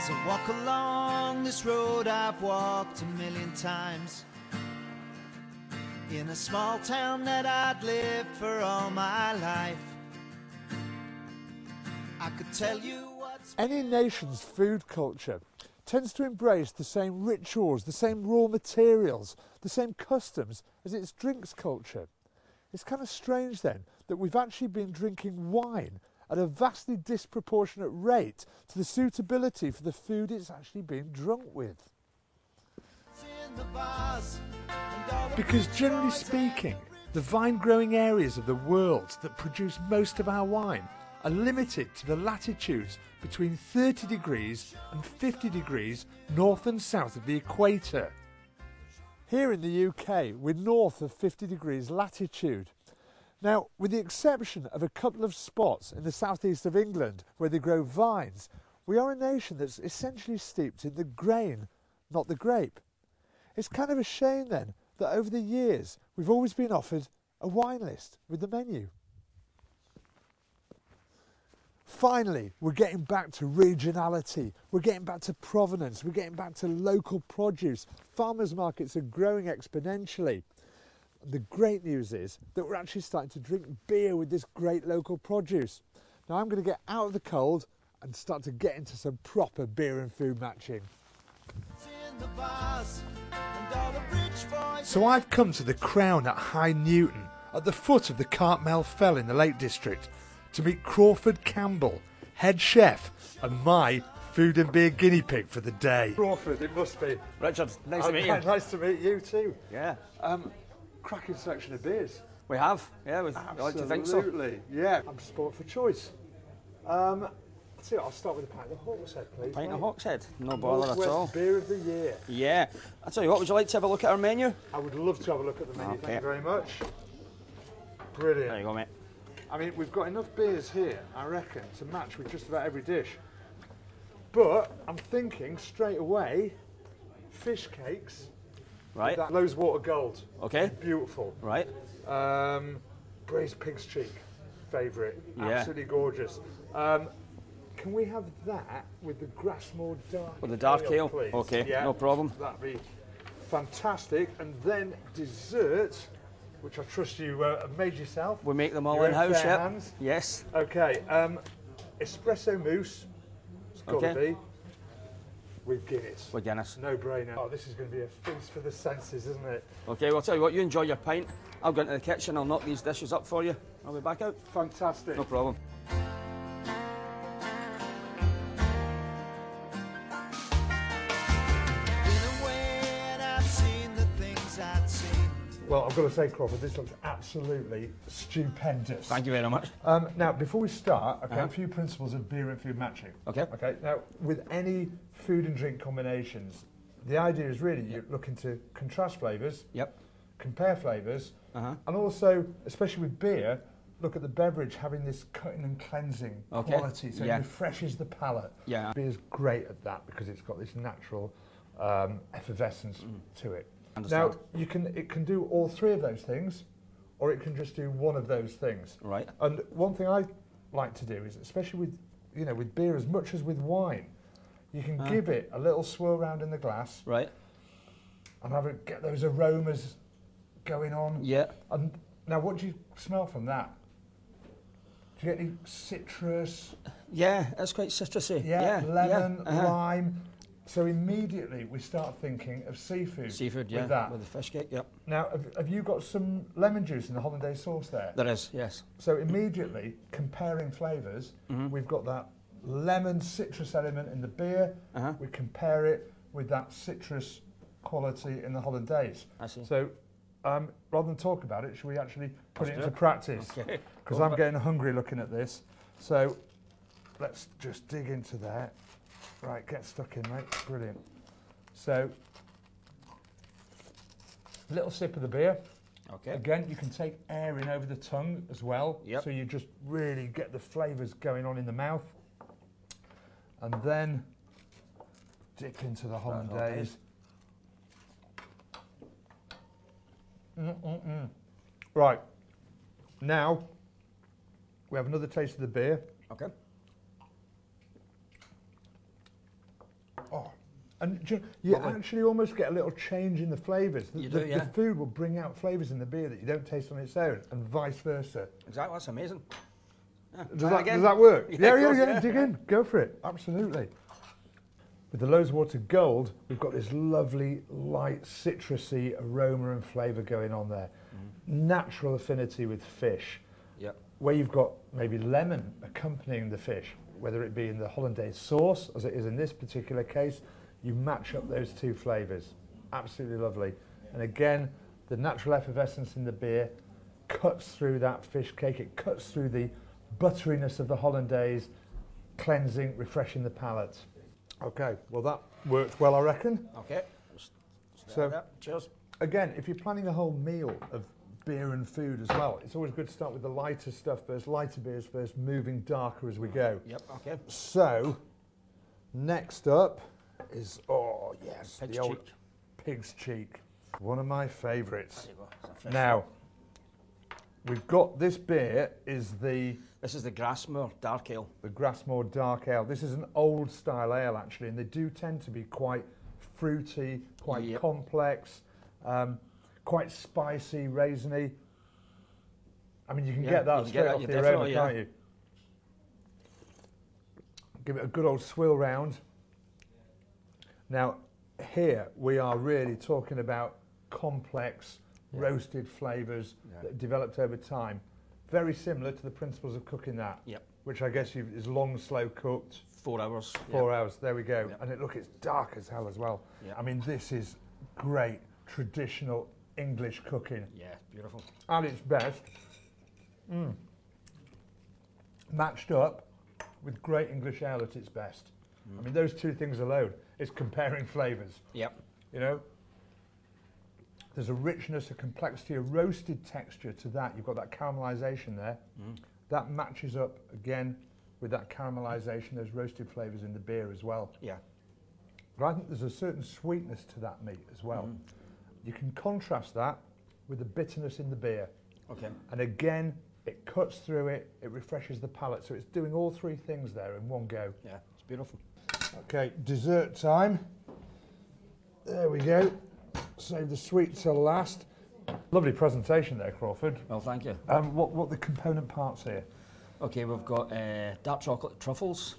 As I walk along this road I've walked a million times, in a small town that I'd lived for all my life, I could tell you what's... Any nation's food culture tends to embrace the same rituals, the same raw materials, the same customs as its drinks culture. It's kind of strange then that we've actually been drinking wine at a vastly disproportionate rate to the suitability for the food it's actually being drunk with. Because generally speaking, the vine growing areas of the world that produce most of our wine are limited to the latitudes between 30 degrees and 50 degrees north and south of the equator. Here in the UK, we're north of 50 degrees latitude. Now, with the exception of a couple of spots in the southeast of England where they grow vines, we are a nation that's essentially steeped in the grain, not the grape. It's kind of a shame then that over the years we've always been offered a wine list with the menu. Finally, we're getting back to regionality, we're getting back to provenance, we're getting back to local produce. Farmers markets are growing exponentially. The great news is that we're actually starting to drink beer with this great local produce. Now I'm going to get out of the cold and start to get into some proper beer and food matching. So I've come to the Crown at High Newton, at the foot of the Cartmel Fell in the Lake District, to meet Crawford Campbell, head chef, and my food and beer guinea pig for the day. Crawford, it must be. Richard, nice to meet you. Nice to meet you too. Yeah. Cracking selection of beers. We have, yeah, we like to think so. Absolutely, yeah. I'm sport for choice. I'll start with a pint of Hawkshead, please. Pint of Hawkshead, no bother at all. Beer of the year. Yeah. I'll tell you what, would you like to have a look at our menu? I would love to have a look at the menu, Okay. thank you very much. Brilliant. There you go, mate. I mean, we've got enough beers here, I reckon, to match with just about every dish. But I'm thinking straight away, fish cakes. Right. That Loweswater Gold. Okay. Beautiful. Right. Braised pig's cheek. Favourite. Yeah. Absolutely gorgeous. Can we have that with the Grassmore Dark With the dark ale, please? okay, Yeah, no problem. That'd be fantastic. And then dessert, which I trust you have made yourself. We make them all You're in-house, fair yep. hands. Yes. Okay, espresso mousse. It's got to Okay. be. With Guinness. With Guinness. No brainer. Oh, this is going to be a feast for the senses, isn't it? Okay, well, I'll tell you what, you enjoy your pint. I'll go into the kitchen, I'll knock these dishes up for you. I'll be back out. Fantastic. No problem. Well, I've got to say, Crawford, this looks absolutely stupendous. Thank you very much. Now, before we start, a few principles of beer and food matching. Okay. Now, with any food and drink combinations, the idea is really you're looking to contrast flavours, Yep. compare flavours, and also, especially with beer, look at the beverage having this cutting and cleansing quality, so it refreshes the palate. Yeah. Beer's great at that because it's got this natural effervescence to it. Understand. Now, it can do all three of those things, or it can just do one of those things. Right. And one thing I like to do is, especially with beer as much as with wine, you can give it a little swirl round in the glass. Right. And get those aromas going on. Yeah. And now, what do you smell from that? Do you get any citrus? Yeah, it's quite citrusy. Yeah, lemon, lime. So immediately we start thinking of seafood. Seafood, with that. with the fish cake, yep. Now, have you got some lemon juice in the hollandaise sauce there? There is, yes. So immediately, comparing flavours, we've got that lemon citrus element in the beer. We compare it with that citrus quality in the hollandaise. I see. So rather than talk about it, should we actually put it into practice? Okay. Because I'm getting hungry looking at this. So let's just dig into there. Right, get stuck in, mate. Brilliant. So, little sip of the beer. Okay. Again, you can take air in over the tongue as well. Yep. So you just really get the flavours going on in the mouth. And then dip into the hollandaise. Right. Now, we have another taste of the beer. Okay. And you actually almost get a little change in the flavours. You do, yeah. The food will bring out flavours in the beer that you don't taste on its own, and vice versa. Exactly, that's amazing. Yeah. Does that work? Yeah, Dig in. Go for it. Absolutely. With the Lowe's Gold, we've got this lovely, light, citrusy aroma and flavour going on there. Natural affinity with fish. Yep. Where you've got maybe lemon accompanying the fish, whether it be in the hollandaise sauce, as it is in this particular case, you match up those two flavours. Absolutely lovely. And again, the natural effervescence in the beer cuts through that fish cake. It cuts through the butteriness of the hollandaise, cleansing, refreshing the palate. Okay, well that worked well, I reckon. Okay. So, cheers. Again, if you're planning a whole meal of beer and food as well, it's always good to start with the lighter stuff first, lighter beers first, moving darker as we go. Yep, okay. So, next up is, oh yes, Pig's the old cheek. pig's cheek. One of my favourites. There you go. It's a fresh Now, one. we've got this beer is the This is the Grassmere Dark Ale. Grassmore Dark Ale. This is an old style ale actually, and they do tend to be quite fruity, quite complex, quite spicy, raisiny. I mean, you can get that straight off the aroma, can't you? Give it a good old swill round. Now, here we are really talking about complex roasted flavours that developed over time. Very similar to the principles of cooking that, which I guess is long, slow cooked. 4 hours. 4 hours, there we go. And it's dark as hell as well. I mean, this is great traditional English cooking. Yeah, beautiful. At its best. Matched up with great English ale at its best. I mean, those two things alone is comparing flavours. Yep. You know? There's a richness, a complexity, a roasted texture to that. You've got that caramelisation there. That matches up again with that caramelisation, those roasted flavours in the beer as well. Yeah. But I think there's a certain sweetness to that meat as well. You can contrast that with the bitterness in the beer. Okay. And again, it cuts through it, it refreshes the palate. So it's doing all three things there in one go. Yeah, it's beautiful. Okay, dessert time. There we go. Save the sweet till last. Lovely presentation there, Crawford. Well, thank you. What are the component parts here? Okay, we've got dark chocolate truffles,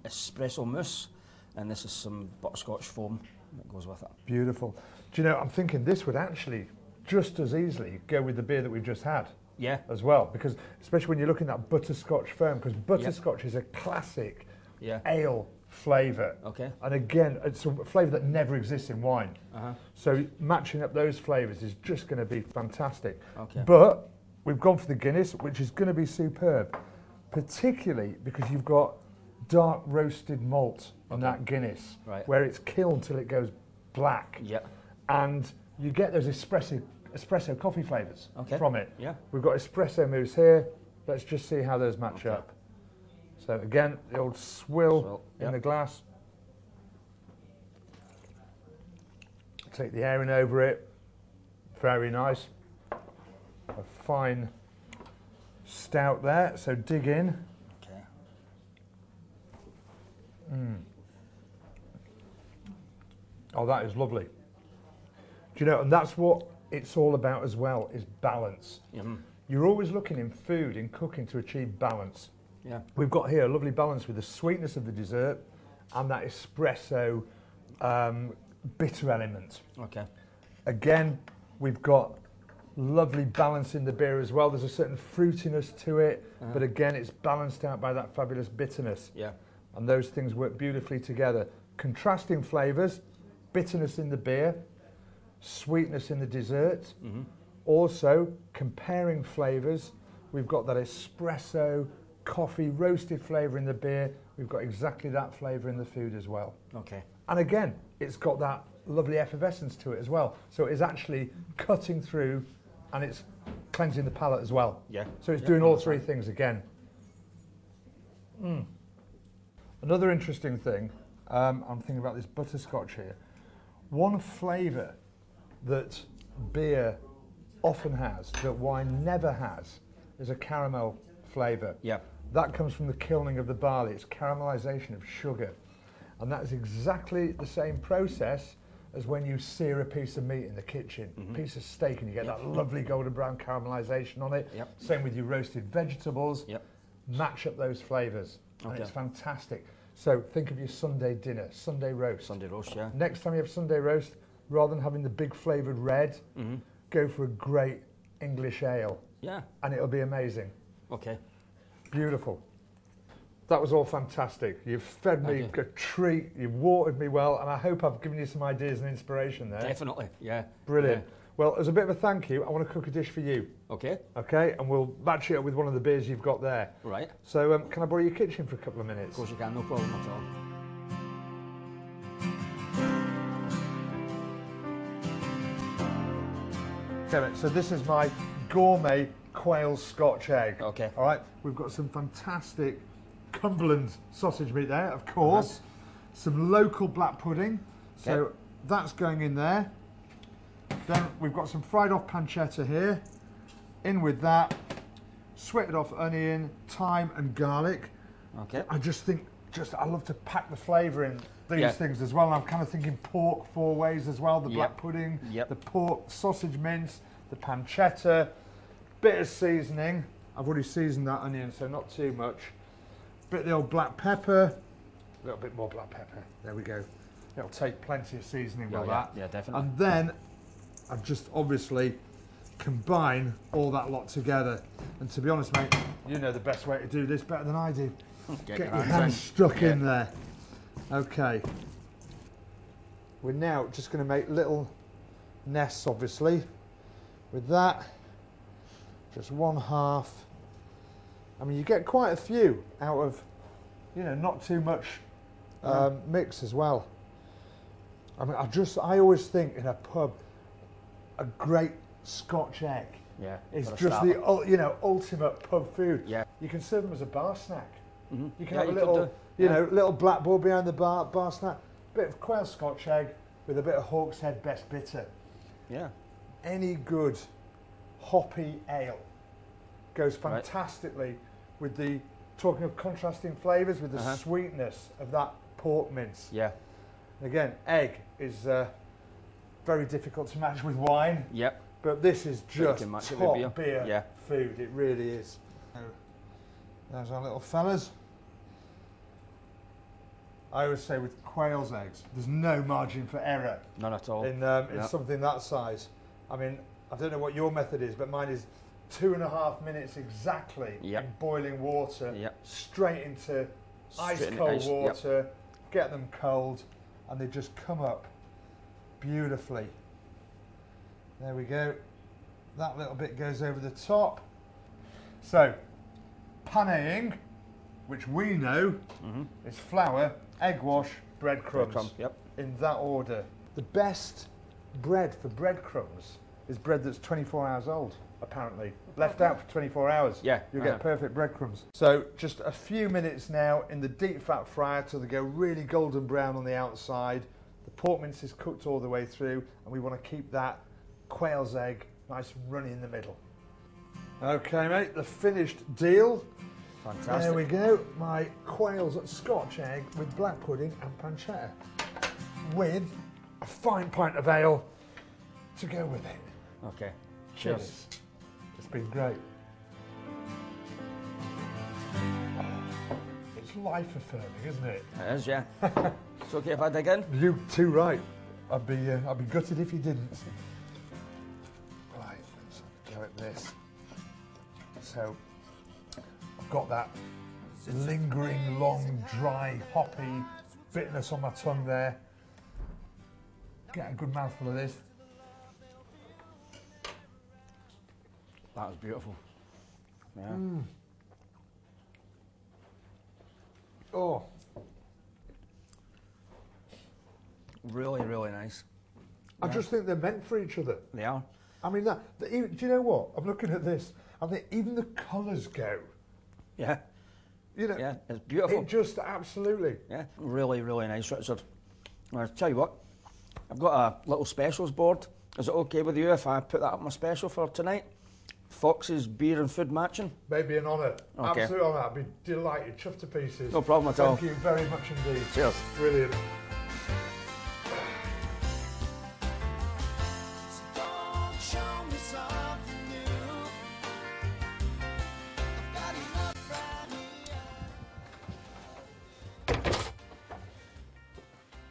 espresso mousse, and this is some butterscotch foam that goes with it. Beautiful. Do you know, I'm thinking this would actually just as easily go with the beer that we've just had. Yeah. As well, because especially when you're looking at butterscotch foam, because butterscotch is a classic ale flavour. Okay. And again, it's a flavour that never exists in wine. So matching up those flavours is just going to be fantastic. Okay. But we've gone for the Guinness, which is going to be superb, particularly because you've got dark roasted malt on that Guinness, where it's killed till it goes black. Yeah. And you get those espresso coffee flavours from it. Yeah. We've got espresso mousse here. Let's just see how those match up. So again, the old swill in the glass. Take the airing over it. Very nice. A fine stout there. So dig in. Okay. Oh, that is lovely. Do you know, and that's what it's all about as well, is balance. You're always looking in food, in cooking, to achieve balance. Yeah. We've got here a lovely balance with the sweetness of the dessert and that espresso bitter element. Okay. Again, we've got lovely balance in the beer as well. There's a certain fruitiness to it, but again, it's balanced out by that fabulous bitterness. Yeah. And those things work beautifully together. Contrasting flavours, bitterness in the beer, sweetness in the dessert. Also, comparing flavours, we've got that espresso, coffee, roasted flavour in the beer. We've got exactly that flavour in the food as well. Okay. And again, it's got that lovely effervescence to it as well. So it's actually cutting through and it's cleansing the palate as well. Yeah. So it's doing all three things again. Another interesting thing, I'm thinking about this butterscotch here. One flavour that beer often has, that wine never has, is a caramel flavour. Yeah. That comes from the kilning of the barley. It's caramelisation of sugar. And that is exactly the same process as when you sear a piece of meat in the kitchen, piece of steak, and you get that lovely golden brown caramelisation on it. Yep. Same with your roasted vegetables. Yep. Match up those flavours, and Okay. it's fantastic. So think of your Sunday dinner, Sunday roast. Sunday roast, yeah. Next time you have Sunday roast, rather than having the big flavoured red, go for a great English ale, Yeah. and it'll be amazing. Okay. Beautiful. That was all fantastic. You've fed me Thank you. a treat, you've watered me well, and I hope I've given you some ideas and inspiration there. Definitely, yeah. Brilliant. Yeah. Well, as a bit of a thank you, I want to cook a dish for you, Okay, okay? And we'll match it up with one of the beers you've got there. right. So can I borrow your kitchen for a couple of minutes? Of course you can, no problem at all. Okay, mate, so this is my gourmet quails scotch egg. Okay. All right, we've got some fantastic Cumberland sausage meat there, of course. Some local black pudding. So Okay. that's going in there. Then we've got some fried off pancetta here. In with that, sweated off onion, thyme and garlic. Okay. I just think, I love to pack the flavour in these Yeah. things as well. And I'm kind of thinking pork four ways as well. The black Yep. pudding, Yep. the pork, sausage mince, the pancetta, bit of seasoning. I've already seasoned that onion, so not too much. Bit of the old black pepper, a little bit more black pepper. There we go. It'll take plenty of seasoning with that. Yeah, definitely. And then I've just obviously combine all that lot together. And to be honest, mate, you know the best way to do this better than I do. Get your hands stuck in there. Okay. We're now just going to make little nests, obviously. With that, just one half. I mean, you get quite a few out of, you know, not too much mix as well. I mean, I always think in a pub, a great Scotch egg Yeah. is for a just starter. the you know, ultimate pub food. Yeah. You can serve them as a bar snack. You can Yeah, have a you could little, do. you Yeah. know, little blackboard behind the bar snack. Bit of quail Scotch egg with a bit of Hawk's Head best bitter. Yeah. Any good hoppy ale goes Right. fantastically with the, talking of contrasting flavours, with the sweetness of that pork mince. Yeah. And again, egg is very difficult to match with wine, Yep. but this is you just can match it top with beer Yeah. food. It really is. There's our little fellas. I always say with quail's eggs, there's no margin for error None at all. in Yeah. something that size. I mean, I don't know what your method is, but mine is 2.5 minutes exactly Yep. in boiling water, Yep. straight into ice Straight in the cold ice, yep. water, get them cold, and they just come up beautifully. There we go. That little bit goes over the top. So, paneing, which we know is flour, egg wash, breadcrumbs. Breadcrumb, yep. In that order. The best bread for breadcrumbs is bread that's 24 hours old, apparently. Left out for 24 hours. Yeah, You'll get perfect breadcrumbs. So just a few minutes now in the deep fat fryer till they go really golden brown on the outside. The pork mince is cooked all the way through, and we want to keep that quail's egg nice and runny in the middle. Okay, mate, the finished deal. Fantastic. There we go. My quail's Scotch egg with black pudding and pancetta, with a fine pint of ale to go with it. Okay. Cheers. It's been great. It's life affirming, isn't it? It is, yeah. It's okay if I dig in? You too right. I'd be gutted if you didn't. Right, let's go at this. So I've got that lingering, long, dry, hoppy bitterness on my tongue there. Get a good mouthful of this. That was beautiful. Yeah. Oh, Really, really nice. I just think they're meant for each other. They are. I mean, do you know what? I'm looking at this. I think even the colours go. Yeah. You know, Yeah, it's beautiful. it just absolutely. Yeah, really, really nice, Richard. I'll tell you what, I've got a little specials board. Is it okay with you if I put that up my special for tonight? Fox's beer and food matching. Maybe an honour. Okay. Absolute honour. I'd be delighted. Chuffed to pieces. No problem at all. Thank you very much indeed. Cheers. Brilliant.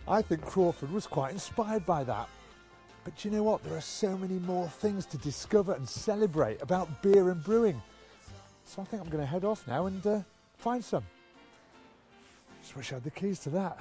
I think Crawford was quite inspired by that. But do you know what? There are so many more things to discover and celebrate about beer and brewing. So I think I'm going to head off now and find some. Just wish I had the keys to that.